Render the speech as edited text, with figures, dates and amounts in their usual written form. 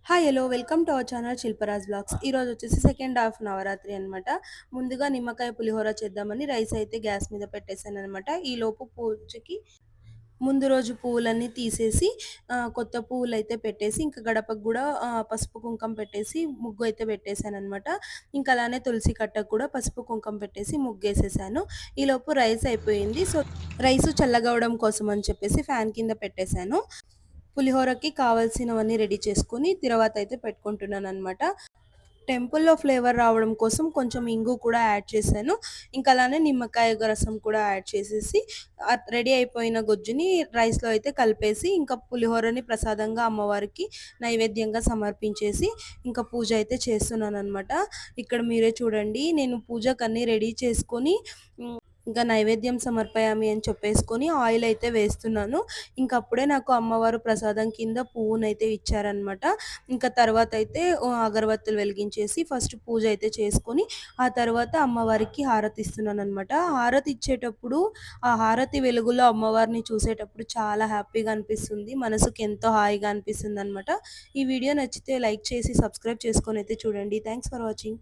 Hi hello welcome to our channel Shilparaj blogs. ఈరోజు వచ్చేసి second half Navratri అనమాట. ముందుగా నిమ్మకాయ పులిహోర చేద్దామని రైస్ అయితే గ్యాస్ మీద పెట్టేశాను అనమాట. ఈ లోపు పూజకి ముందు రోజు పువ్వులన్నీ తీసేసి కొత్త పువ్వులు అయితే పెట్టేసి ఇంకా గడపకు కూడా పసుపు కుంకం పెట్టేసి ముగ్గు అయితే పెట్టేశాను అనమాట. ఇంకా అలానే తులసి కట్టకు కూడా పసుపు కుంకం పెట్టేసి ముగ్గేసేసాను. ఈలోపు రైస్ అయిపోయింది. సో రైస్ చల్లగవడం కోసం అని చెప్పేసి ఫ్యాన్ కింద పెట్టేశాను. పులిహోరకి కావాల్సినవన్నీ రెడీ చేసుకొని తిరవాత అయితే పెట్టుకుంటున్నాననమాట. టెంపుల్‌లో ఫ్లేవర్ రావడం కోసం కొంచెం ఇంగు కూడా యాడ్ చేశాను. ఇంకా అలానే నిమ్మకాయ రసం కూడా యాడ్ చేసేసి రెడీ అయిపోయిన గొజ్జుని రైస్‌లో అయితే కలిపేసి ఇంకా పులిహోరని ప్రసాదంగా అమ్మవారికి నైవేద్యంగా సమర్పించేసి ఇంకా పూజ అయితే చేస్తున్నాననమాట. ఇక్కడ మీరే చూడండి నేను పూజకన్నీ రెడీ చేసుకొని ఇంకా నైవేద్యం సమర్పయామి అని చెప్పేసుకొని ఆయిల్ అయితే వేస్తున్నాను. ఇంక అప్పుడే నాకు అమ్మవారు ప్రసాదం కింద పువ్వునైతే ఇచ్చారనమాట. ఇంకా తర్వాత అయితే అగరబత్తులు వెలిగించేసి ఫస్ట్ పూజ అయితే చేసుకొని, ఆ తర్వాత అమ్మవారికి హారతి ఇస్తున్నాననమాట. హారతి ఇచ్చేటప్పుడు ఆ హారతి వెలుగులో అమ్మవారిని చూసేటప్పుడు చాలా హ్యాపీగా అనిపిస్తుంది. మనసుకి ఎంతో హాయిగా అనిపిస్తుందనమాట. ఈ వీడియో నచ్చితే లైక్ చేసి సబ్స్క్రైబ్ చేసుకొని అయితే చూడండి. Thanks for watching.